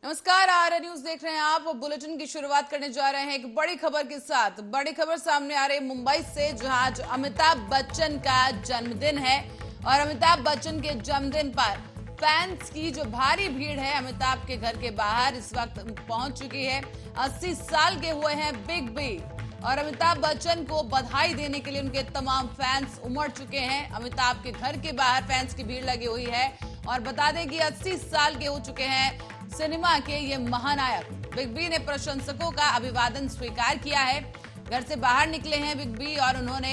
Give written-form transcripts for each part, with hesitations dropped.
नमस्कार, आर्य न्यूज देख रहे हैं आप। बुलेटिन की शुरुआत करने जा रहे हैं एक बड़ी खबर के साथ। बड़ी खबर सामने आ रही मुंबई से, जहां आज अमिताभ बच्चन का जन्मदिन है और अमिताभ बच्चन के जन्मदिन पर फैंस की जो भारी भीड़ है अमिताभ के घर के बाहर इस वक्त पहुंच चुकी है। 80 साल के हुए हैं बिग बी और अमिताभ बच्चन को बधाई देने के लिए उनके तमाम फैंस उमड़ चुके हैं। अमिताभ के घर के बाहर फैंस की भीड़ लगी हुई है और बता दें कि 80 साल के हो चुके हैं सिनेमा के ये महानायक। बिग बी ने प्रशंसकों का अभिवादन स्वीकार किया है। घर से बाहर निकले हैं बिग बी और उन्होंने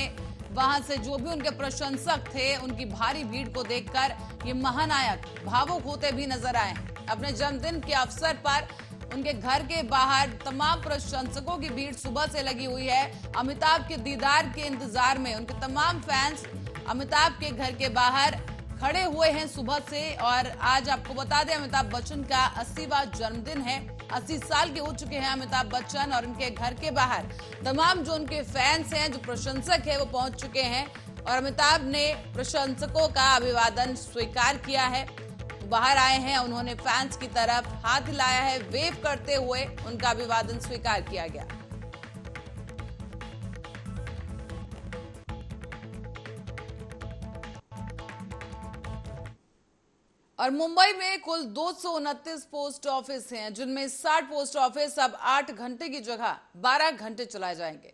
वहां से जो भी उनके प्रशंसक थे उनकी भारी भीड़ को देखकर ये महानायक भावुक होते भी नजर आए। अपने जन्मदिन के अवसर पर उनके घर के बाहर तमाम प्रशंसकों की भीड़ सुबह से लगी हुई है। अमिताभ के दीदार के इंतजार में उनके तमाम फैंस अमिताभ के घर के बाहर खड़े हुए हैं सुबह से। और आज आपको बता दें अमिताभ बच्चन का 80वां जन्मदिन है। 80 साल के हो चुके हैं अमिताभ बच्चन और उनके घर के बाहर तमाम जो उनके फैंस हैं, जो प्रशंसक है, वो पहुंच चुके हैं और अमिताभ ने प्रशंसकों का अभिवादन स्वीकार किया है। बाहर आए हैं, उन्होंने फैंस की तरफ हाथ हिलाया है, वेव करते हुए उनका अभिवादन स्वीकार किया गया। और मुंबई में कुल 229 पोस्ट ऑफिस हैं, जिनमें 60 पोस्ट ऑफिस अब 8 घंटे की जगह 12 घंटे चलाए जाएंगे।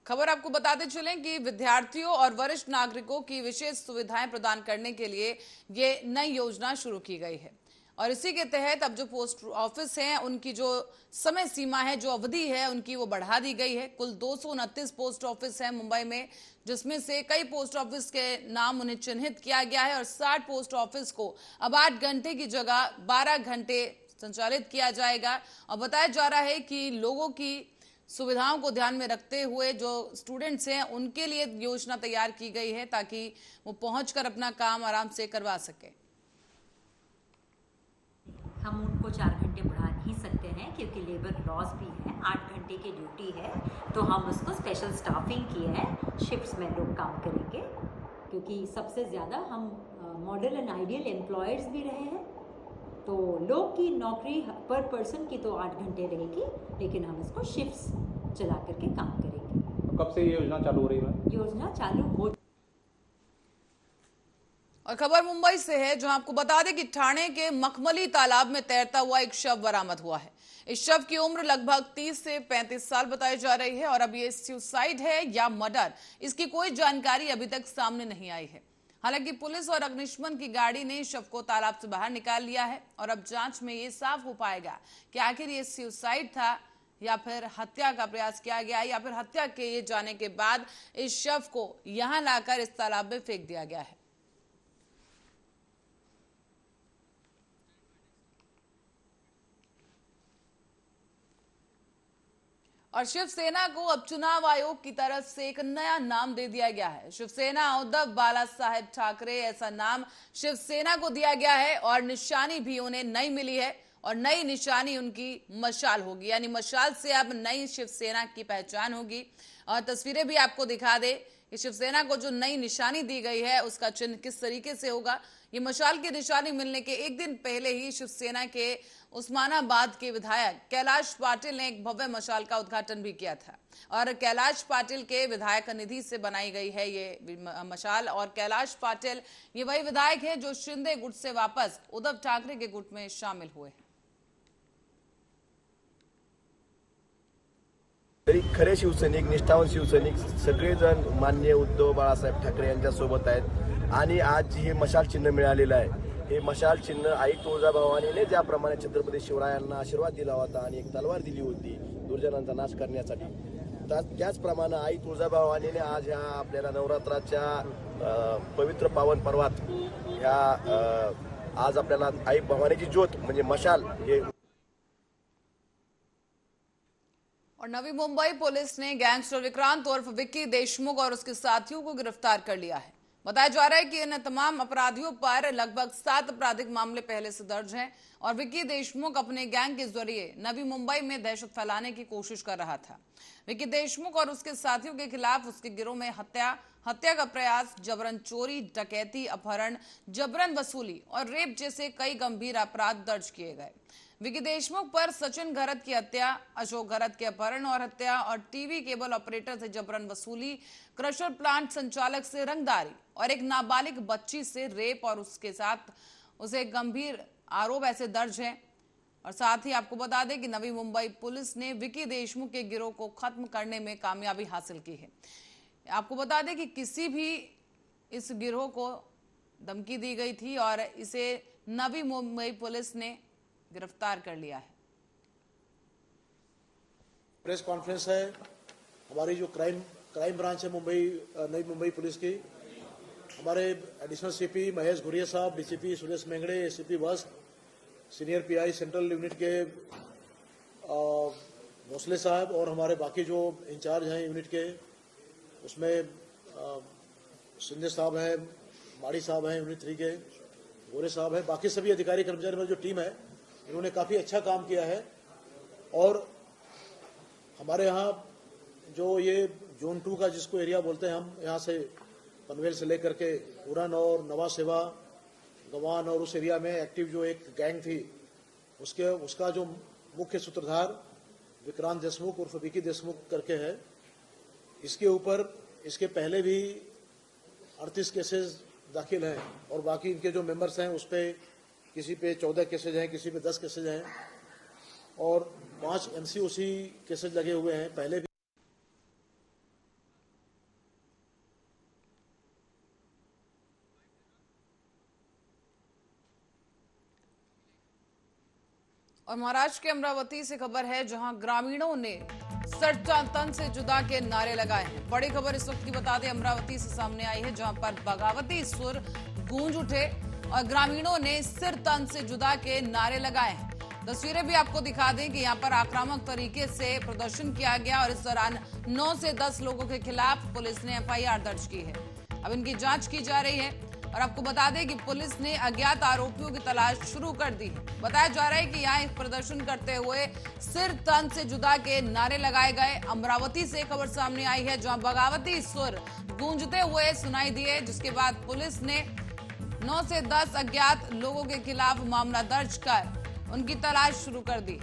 खबर आपको बताते चलें कि विद्यार्थियों और वरिष्ठ नागरिकों की विशेष सुविधाएं प्रदान करने के लिए ये नई योजना शुरू की गई है और इसी के तहत अब जो पोस्ट ऑफिस हैं उनकी जो समय सीमा है, जो अवधि है उनकी, वो बढ़ा दी गई है। कुल 229 पोस्ट ऑफिस हैं मुंबई में, जिसमें से कई पोस्ट ऑफिस के नाम उन्हें चिन्हित किया गया है और 60 पोस्ट ऑफिस को अब 8 घंटे की जगह 12 घंटे संचालित किया जाएगा। और बताया जा रहा है कि लोगों की सुविधाओं को ध्यान में रखते हुए जो स्टूडेंट्स हैं उनके लिए योजना तैयार की गई है ताकि वो पहुंचकर अपना काम आराम से करवा सके। हम उनको 4 घंटे बढ़ा नहीं सकते हैं क्योंकि लेबर लॉस भी है। 8 घंटे की ड्यूटी है तो हम उसको स्पेशल स्टाफिंग किए हैं, शिफ्ट्स में लोग काम करेंगे क्योंकि सबसे ज़्यादा हम मॉडल एंड आइडियल एम्प्लॉयर्स भी रहे हैं। तो लोग की नौकरी पर पर्सन की तो 8 घंटे रहेगी, लेकिन हम इसको शिफ्ट्स चला करके काम करेंगे। कब से ये योजना चालू हो रही है? योजना चालू हो। और खबर मुंबई से है, जहां आपको बता दें कि ठाणे के मखमली तालाब में तैरता हुआ एक शव बरामद हुआ है। इस शव की उम्र लगभग 30 से 35 साल बताई जा रही है और अब ये सुसाइड है या मर्डर, इसकी कोई जानकारी अभी तक सामने नहीं आई है। हालांकि पुलिस और अग्निशमन की गाड़ी ने शव को तालाब से बाहर निकाल लिया है और अब जांच में ये साफ हो पाएगा कि आखिर ये सुसाइड था या फिर हत्या का प्रयास किया गया या फिर हत्या किए जाने के बाद इस शव को यहां लाकर इस तालाब में फेंक दिया गया है। और शिवसेना को अब चुनाव आयोग की तरफ से एक नया नाम दे दिया गया है। शिवसेना उद्धव बाला साहेब ठाकरे, ऐसा नाम शिवसेना को दिया गया है और निशानी भी उन्हें नई मिली है और नई निशानी उनकी मशाल होगी, यानी मशाल से अब नई शिवसेना की पहचान होगी। और तस्वीरें भी आपको दिखा दे कि शिवसेना को जो नई निशानी दी गई है उसका चिन्ह किस तरीके से होगा। ये मशाल की निशानी मिलने के एक दिन पहले ही शिवसेना के उस्मानाबाद के विधायक कैलाश पाटिल ने एक भव्य मशाल का उद्घाटन भी किया था और कैलाश पाटिल के विधायक निधि से बनाई गई है ये मशाल। और कैलाश पाटिल ये वही विधायक हैं जो शिंदे गुट से वापस उद्धव ठाकरे के गुट में शामिल हुए हैं। तरी खरे शिवसैनिक, निष्ठावान शिवसैनिक सगळेजण माननीय उद्धव बाळासाहेब ठाकरे यांच्या सोबत आहेत आणि आज हे मशाल चिन्ह मिळालेलं आहे। हे मशाल चिन्ह आई तुळजाभवानीने ज्याप्रमाणे छत्रपती शिवरायांना आशीर्वाद दिला होता आणि एक तलवार दिली होती दुर्जनांचा नाश करण्यासाठी, त्याचप्रमाणे आई तुळजाभवानीने आज ह्या आपल्याला नवरात्राच्या पवित्र पावन पर्वात ह्या आज आपल्याला आई भवानीची ज्योत म्हणजे मशाल हे। और नवी मुंबई पुलिस ने गैंगस्टर विक्रांत उर्फ विक्की देशमुख और उसके साथियों को गिरफ्तार कर लिया है। बताया जा रहा है कि इन तमाम अपराधियों पर लगभग 7 आपराधिक मामले पहले से दर्ज हैं और विक्की देशमुख अपने गैंग के जरिए नवी मुंबई में दहशत फैलाने की कोशिश कर रहा था। विक्की देशमुख और उसके साथियों के खिलाफ उसके गिरोह में हत्या का प्रयास, जबरन चोरी, डकैती, अपहरण, जबरन वसूली और रेप जैसे कई गंभीर अपराध दर्ज किए गए। विकी देशमुख पर सचिन घरत की हत्या, अशोक घरत के अपहरण और हत्या और टीवी केबल ऑपरेटर से जबरन वसूली, क्रशर प्लांट संचालक से रंगदारी और एक नाबालिग बच्ची से रेप और उसके साथ उसे गंभीर आरोप ऐसे दर्ज हैं। और साथ ही आपको बता दें कि नवी मुंबई पुलिस ने विकी देशमुख के गिरोह को खत्म करने में कामयाबी हासिल की है। आपको बता दें कि किसी भी इस गिरोह को धमकी दी गई थी और इसे नवी मुंबई पुलिस ने गिरफ्तार कर लिया है। प्रेस कॉन्फ्रेंस है हमारी जो क्राइम ब्रांच है नई मुंबई पुलिस की। हमारे एडिशनल सीपी महेश घुरिया साहब, DCP Suresh Mengade, ACP west, senior PI central unit के भोसले साहब और हमारे बाकी जो इंचार्ज हैं यूनिट के, उसमें सिंधे साहब हैं, माड़ी साहब हैं यूनिट 3 के, गोरे साहब हैं, बाकी सभी अधिकारी कर्मचारी में जो टीम है इन्होंने काफ़ी अच्छा काम किया है। और हमारे यहाँ जो ये जोन 2 का जिसको एरिया बोलते हैं, हम यहाँ से पनवेल से लेकर के उड़न और नवा सेवा गवान और उस एरिया में एक्टिव जो एक गैंग थी उसका जो मुख्य सूत्रधार विक्रांत देशमुख उर्फ विकी देशमुख करके है। इसके ऊपर इसके पहले भी 38 केसेस दाखिल हैं और बाकी इनके जो मेंबर्स हैं उस पर किसी पे 14 केसेज हैं, किसी पे 10 केसेज हैं और 5 एमसीओसी केसेज लगे हुए हैं पहले भी। और महाराष्ट्र के अमरावती से खबर है जहां ग्रामीणों ने तन से जुदा के नारे लगाए हैं। बड़ी खबर इस वक्त की बता दें अमरावती से सामने आई है जहां पर बगावती सुर गूंज उठे और ग्रामीणों ने सिर तन से जुदा के नारे लगाए हैं। तस्वीरें भी आपको दिखा दें कि यहां पर आक्रामक तरीके से प्रदर्शन किया गया और इस दौरान 9 से 10 लोगों के खिलाफ पुलिस ने एफआईआर दर्ज की है। अब इनकी जांच की जा रही है और आपको बता दें कि पुलिस ने अज्ञात आरोपियों की तलाश शुरू कर दी है। बताया जा रहा है कि यहाँ प्रदर्शन करते हुए सिर तन से जुदा के नारे लगाए गए। अमरावती से खबर सामने आई है जहां बगावती सुर गूंजते हुए सुनाई दिए, जिसके बाद पुलिस ने 9 से 10 अज्ञात लोगों के खिलाफ मामला दर्ज कर उनकी तलाश शुरू कर दी।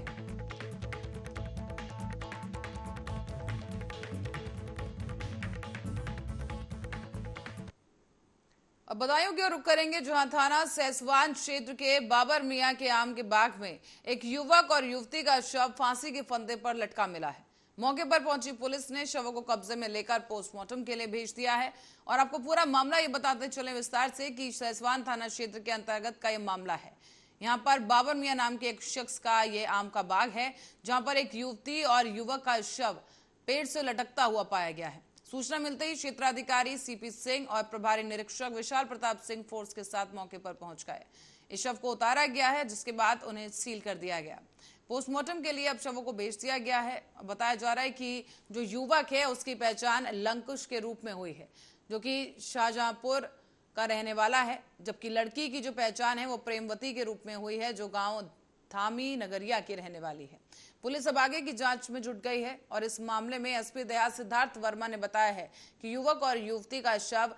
अब बदायूं की ओर रुख करेंगे जहां थाना सहसवान क्षेत्र के बाबर मियां के आम के बाग में एक युवक और युवती का शव फांसी के फंदे पर लटका मिला है। मौके पर पहुंची पुलिस ने शवों को कब्जे में लेकर पोस्टमार्टम के लिए भेज दिया है। और आपको पूरा मामला ये बताते चले विस्तार से कि सहसवान थाना क्षेत्र के अंतर्गत का ये मामला है। यहाँ पर बाबर मियां नाम के एक शख्स का ये आम का बाग है जहां पर एक युवती और युवक का शव पेड़ से लटकता हुआ पाया गया है। सूचना मिलते ही क्षेत्राधिकारी सीपी सिंह और प्रभारी निरीक्षक विशाल प्रताप सिंह फोर्स के साथ मौके पर पहुंच गए। इस शव को उतारा गया है जिसके बाद उन्हें सील कर दिया गया। पोस्टमार्टम के लिए अब शवों को भेज दिया गया है। बताया जा रहा है कि जो युवक है उसकी पहचान लंकुश के रूप में हुई है जो कि शाहजहांपुर का रहने वाला है, जबकि लड़की की जो पहचान है वो प्रेमवती के रूप में हुई है जो गांव धामी नगरिया की रहने वाली है। पुलिस अब आगे की जांच में जुट गई है और इस मामले में एसपी दया सिद्धार्थ वर्मा ने बताया है कि युवक और युवती का शव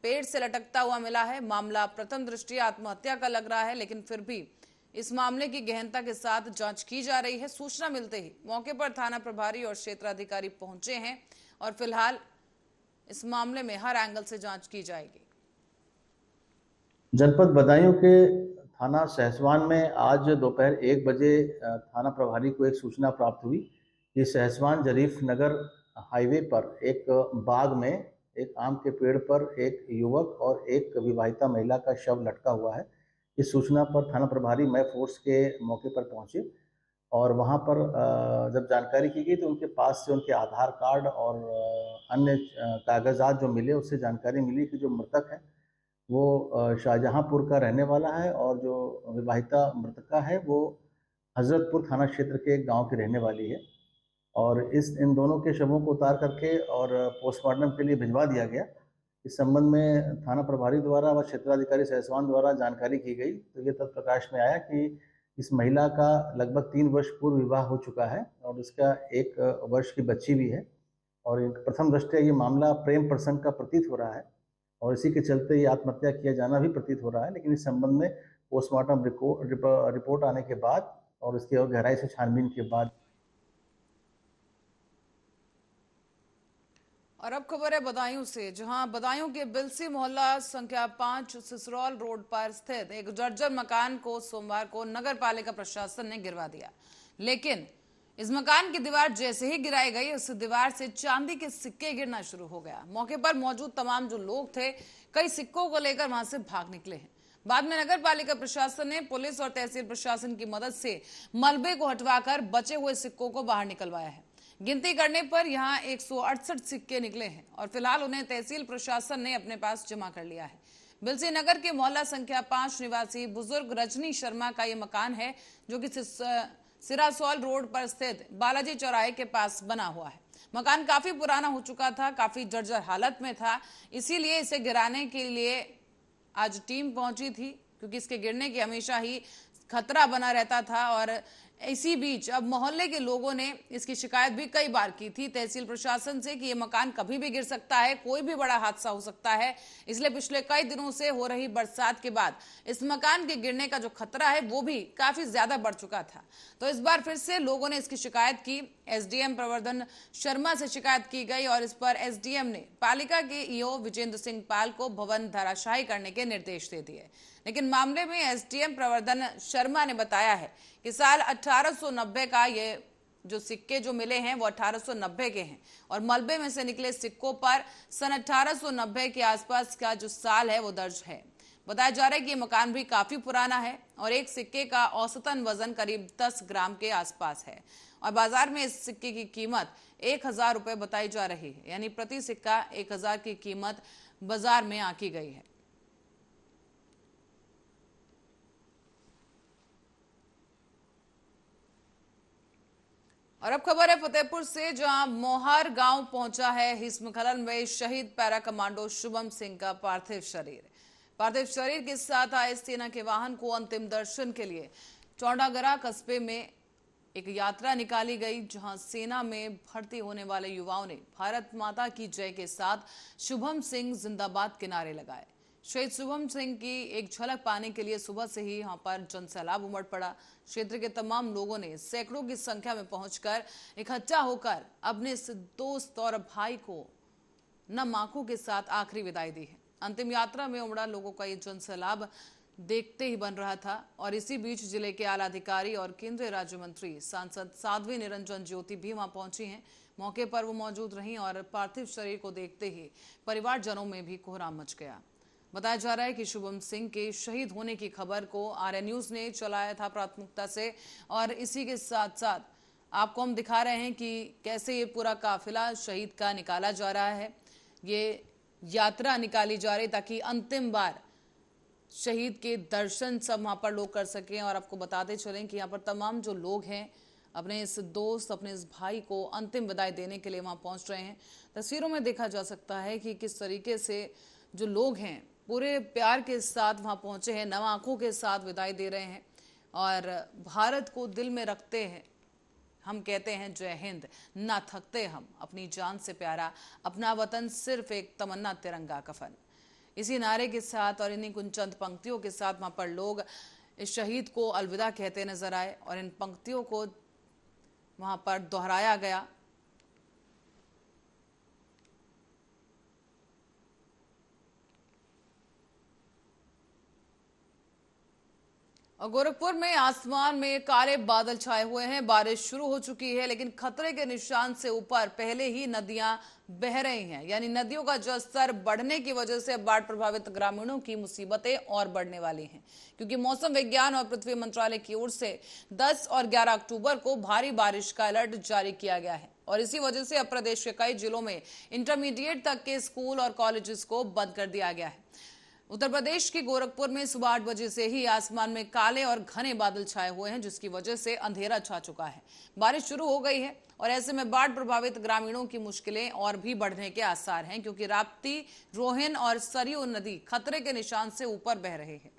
पेड़ से लटकता हुआ मिला है। मामला प्रथम दृष्टया आत्महत्या का लग रहा है, लेकिन फिर भी इस मामले की गहनता के साथ जांच की जा रही है। सूचना मिलते ही मौके पर थाना प्रभारी और क्षेत्राधिकारी पहुंचे हैं और फिलहाल इस मामले में हर एंगल से जांच की जाएगी। जनपद बदायूं के थाना सहसवान में आज दोपहर 1 बजे थाना प्रभारी को एक सूचना प्राप्त हुई कि सहसवान जरीफ नगर हाईवे पर एक बाग में एक आम के पेड़ पर एक युवक और एक विवाहिता महिला का शव लटका हुआ है। इस सूचना पर थाना प्रभारी मैं फोर्स के मौके पर पहुंचे और वहां पर जब जानकारी की गई तो उनके पास से उनके आधार कार्ड और अन्य कागजात जो मिले उससे जानकारी मिली कि जो मृतक है वो शाहजहांपुर का रहने वाला है और जो विवाहिता मृतका है वो हजरतपुर थाना क्षेत्र के एक गांव की रहने वाली है। और इन दोनों के शवों को उतार करके और पोस्टमार्टम के लिए भिजवा दिया गया। इस संबंध में थाना प्रभारी द्वारा व क्षेत्राधिकारी सहसवान द्वारा जानकारी की गई तो ये तथ्य प्रकाश में आया कि इस महिला का लगभग 3 वर्ष पूर्व विवाह हो चुका है और इसका 1 वर्ष की बच्ची भी है। और प्रथम दृष्टया ये मामला प्रेम प्रसंग का प्रतीत हो रहा है और इसी के चलते ये आत्महत्या किया जाना भी प्रतीत हो रहा है। लेकिन इस संबंध में पोस्टमार्टम रिपोर्ट आने के बाद और उसके और गहराई से छानबीन के बाद। और अब खबर है बदायूं से, जहां बदायूं के बिलसी मोहल्ला संख्या 5 सिसरौल रोड पर स्थित एक जर्जर मकान को सोमवार को नगर पालिका प्रशासन ने गिरवा दिया। लेकिन इस मकान की दीवार जैसे ही गिराई गई, उस दीवार से चांदी के सिक्के गिरना शुरू हो गया। मौके पर मौजूद तमाम जो लोग थे, कई सिक्कों को लेकर वहां से भाग निकले हैं। बाद में नगर पालिका प्रशासन ने पुलिस और तहसील प्रशासन की मदद से मलबे को हटवाकर बचे हुए सिक्कों को बाहर निकलवाया है। गिनती करने पर यहां 168 सिक्के निकले हैं और फिलहाल उन्हें तहसील प्रशासन ने अपने पास जमा कर लिया है। बिलसी नगर के मोहल्ला संख्या 5 निवासी बुजुर्ग रजनी शर्मा का यह मकान है, जो कि सिरासौल रोड पर स्थित बालाजी चौराहे के पास बना हुआ है। मकान काफी पुराना हो चुका था, काफी जर्जर हालत में था, इसीलिए इसे गिराने के लिए आज टीम पहुंची थी, क्योंकि इसके गिरने की हमेशा ही खतरा बना रहता था। और इसी बीच अब मोहल्ले के लोगों ने इसकी शिकायत भी कई बार की थी तहसील प्रशासन से कि यह मकान कभी भी गिर सकता है, कोई भी बड़ा हादसा हो सकता है। इसलिए पिछले कई दिनों से हो रही बरसात के बाद इस मकान के गिरने का जो खतरा है वो भी काफी ज्यादा बढ़ चुका था। तो इस बार फिर से लोगों ने इसकी शिकायत की। एसडीएम प्रवर्धन शर्मा से शिकायत की गई और इस पर एसडीएम ने पालिका के ईओ विजेंद्र सिंह पाल को भवन धराशायी करने के निर्देश दे दिए। लेकिन मामले में एसडीएम प्रवर्धन शर्मा ने बताया है कि साल 1890 का ये जो सिक्के जो मिले हैं वो 1890 के हैं और मलबे में से निकले सिक्कों पर सन 1890 के आसपास का जो साल है वो दर्ज है। बताया जा रहा है कि ये मकान भी काफी पुराना है और एक सिक्के का औसतन वजन करीब 10 ग्राम के आसपास है और बाजार में इस सिक्के की कीमत 1000 रुपए बताई जा रही है, यानी प्रति सिक्का 1000 की कीमत बाजार में आंकी गई है। और अब खबर है फतेहपुर से, जहां मोहर गांव पहुंचा है हिमस्खलन में शहीद पैरा कमांडो शुभम सिंह का पार्थिव शरीर। पार्थिव शरीर के साथ आए सेना के वाहन को अंतिम दर्शन के लिए चौंडागरा कस्बे में एक यात्रा निकाली गई, जहां सेना में भर्ती होने वाले युवाओं ने भारत माता की जय के साथ शुभम सिंह जिंदाबाद के नारे लगाए। शहीद शुभम सिंह की एक झलक पाने के लिए सुबह से ही यहां पर जनसैलाब उमड़ पड़ा। क्षेत्र के तमाम लोगों ने सैकड़ों की संख्या में पहुंचकर इकट्ठा होकर अपने इस दोस्त और भाई को नम आंखों के साथ आखिरी विदाई दी है। अंतिम यात्रा में उमड़ा लोगों का ये जनसैलाब देखते ही बन रहा था और इसी बीच जिले के आला अधिकारी और केंद्रीय राज्य मंत्री सांसद साध्वी निरंजन ज्योति भी वहां पहुंची हैं। मौके पर वो मौजूद रहीं और पार्थिव शरीर को देखते ही परिवारजनों में भी कोहराम मच गया। बताया जा रहा है कि शुभम सिंह के शहीद होने की खबर को आर्य न्यूज ने चलाया था प्राथमिकता से और इसी के साथ साथ आपको हम दिखा रहे हैं कि कैसे ये पूरा काफिला शहीद का निकाला जा रहा है। ये यात्रा निकाली जा रही ताकि अंतिम बार शहीद के दर्शन सब वहां पर लोग कर सकें। और आपको बताते चलें कि यहाँ पर तमाम जो लोग हैं अपने इस दोस्त, अपने इस भाई को अंतिम विदाई देने के लिए वहां पहुंच रहे हैं। तस्वीरों में देखा जा सकता है कि किस तरीके से जो लोग हैं पूरे प्यार के साथ वहां पहुंचे हैं, नव आंखों के साथ विदाई दे रहे हैं और भारत को दिल में रखते हैं। हम कहते हैं जय हिंद, ना थकते हम, अपनी जान से प्यारा अपना वतन सिर्फ एक तमन्ना तिरंगा कफन। इसी नारे के साथ और इन्हीं कुछ चंद पंक्तियों के साथ वहां पर लोग इस शहीद को अलविदा कहते नजर आए और इन पंक्तियों को वहां पर दोहराया गया। और गोरखपुर में आसमान में काले बादल छाए हुए हैं, बारिश शुरू हो चुकी है लेकिन खतरे के निशान से ऊपर पहले ही नदियां बह रही हैं, यानी नदियों का जलस्तर बढ़ने की वजह से बाढ़ प्रभावित ग्रामीणों की मुसीबतें और बढ़ने वाली हैं, क्योंकि मौसम विज्ञान और पृथ्वी मंत्रालय की ओर से 10 और 11 अक्टूबर को भारी बारिश का अलर्ट जारी किया गया है और इसी वजह से अब प्रदेश के कई जिलों में इंटरमीडिएट तक के स्कूल और कॉलेजेस को बंद कर दिया गया है। उत्तर प्रदेश के गोरखपुर में सुबह 8 बजे से ही आसमान में काले और घने बादल छाए हुए हैं, जिसकी वजह से अंधेरा छा चुका है। बारिश शुरू हो गई है और ऐसे में बाढ़ प्रभावित ग्रामीणों की मुश्किलें और भी बढ़ने के आसार हैं, क्योंकि राप्ती, रोहिन और सरयू नदी खतरे के निशान से ऊपर बह रहे हैं।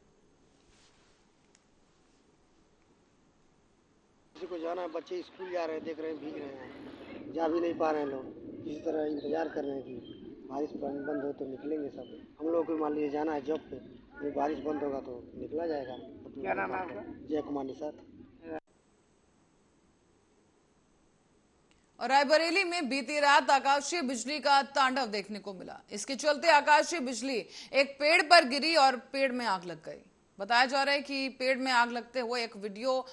किसी को जाना है, बच्चे स्कूल जा रहे हैं, देख रहे हैं, भीग रहे हैं, जा भी नहीं पा रहे हैं लोग। इसी तरह इंतजार कर रहे हैं कि बारिश बंद हो तो निकलेंगे सब। हम लोग को मान लीजिए जाना है जॉब पे, बारिश बंद होगा तो निकला जाएगा। क्या नाम है आपका? जय कुमार निषाद। और रायबरेली में बीती रात आकाशीय बिजली का तांडव देखने को मिला। इसके चलते आकाशीय बिजली एक पेड़ पर गिरी और पेड़ में आग लग गई। बताया जा रहा है कि पेड़ में आग लगते हुए एक वीडियो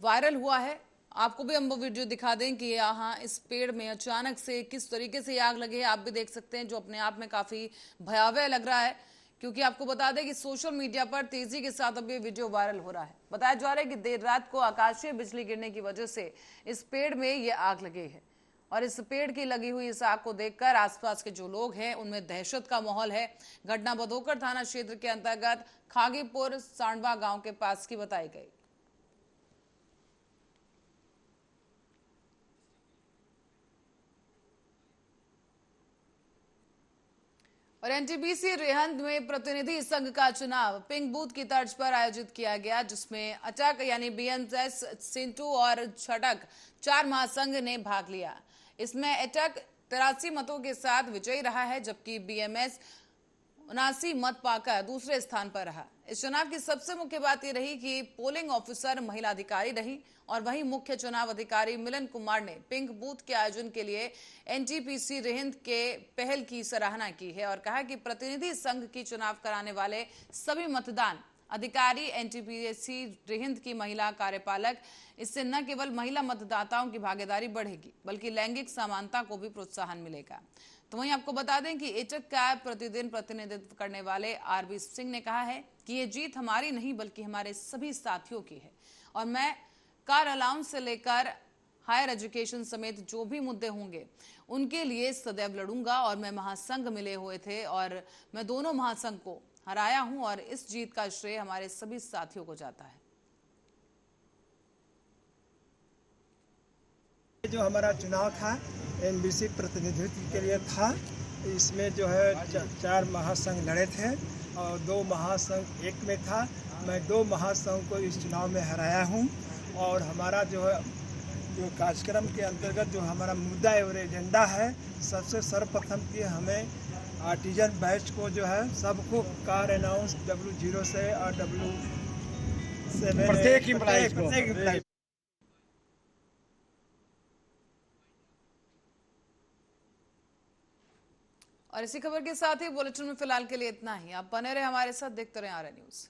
वायरल हुआ है। आपको भी हम वो वीडियो दिखा दें कि यहाँ इस पेड़ में अचानक से किस तरीके से आग लगी है, आप भी देख सकते हैं, जो अपने आप में काफी भयावह लग रहा है। क्योंकि आपको बता दें कि सोशल मीडिया पर तेजी के साथ अब ये वीडियो वायरल हो रहा है। बताया जा रहा है कि देर रात को आकाशीय बिजली गिरने की वजह से इस पेड़ में ये आग लगी है और इस पेड़ की लगी हुई इस आग को देखकर आसपास के जो लोग हैं उनमें दहशत का माहौल है। घटना बधोकर थाना क्षेत्र के अंतर्गत खागीपुर सांडवा गांव के पास की बताई गई। और एनटीपीसी रेहंद में प्रतिनिधि संघ का चुनाव पिंक बूथ की तर्ज पर आयोजित किया गया, जिसमें अटक यानी बीएमएस, सिंटू और छटक 4 महासंघ ने भाग लिया। इसमें अटक 83 मतों के साथ विजयी रहा है, जबकि बीएमएस 79 मत पाकर दूसरे स्थान पर रहा। इस चुनाव की सबसे मुख्य बात यह रही कि पोलिंग ऑफिसर महिला अधिकारी रही और वहीं मुख्य चुनाव अधिकारी मिलन कुमार ने पिंक बूथ के आयोजन के लिए एनटीपीसी रेहंद के पहल की सराहना की है और कहा कि प्रतिनिधि संघ की चुनाव कराने वाले सभी मतदान अधिकारी एनटीपीसी रेहंद की महिला कार्यपालक, इससे न केवल महिला मतदाताओं की भागीदारी बढ़ेगी बल्कि लैंगिक समानता को भी प्रोत्साहन मिलेगा। तो वहीं आपको बता दें कि एटक का प्रतिदिन प्रतिनिधित्व करने वाले आरबी सिंह ने कहा है कि ये जीत हमारी नहीं बल्कि हमारे सभी साथियों की है और मैं कार अलाउंस से लेकर हायर एजुकेशन समेत जो भी मुद्दे होंगे उनके लिए सदैव लड़ूंगा और मैं महासंघ मिले हुए थे और मैं दोनों महासंघ को हराया हूं और इस जीत का श्रेय हमारे सभी साथियों को जाता है। जो हमारा चुनाव था एनबीसी प्रतिनिधित्व के लिए था, इसमें जो है 4 महासंघ लड़े थे और 2 महासंघ एक में था। मैं 2 महासंघ को इस चुनाव में हराया हूं और हमारा जो है जो कार्यक्रम के अंतर्गत जो हमारा मुद्दा और एजेंडा है, सबसे सर्वप्रथम कि हमें आर्टिजन बैच को जो है सबको कार अनाउंस W0 से और W7 प्रत्येक एम्प्लॉय और इसी खबर के साथ ही बुलेटिन में फिलहाल के लिए इतना ही। आप बने रहे हमारे साथ, देखते रहे आरएन न्यूज।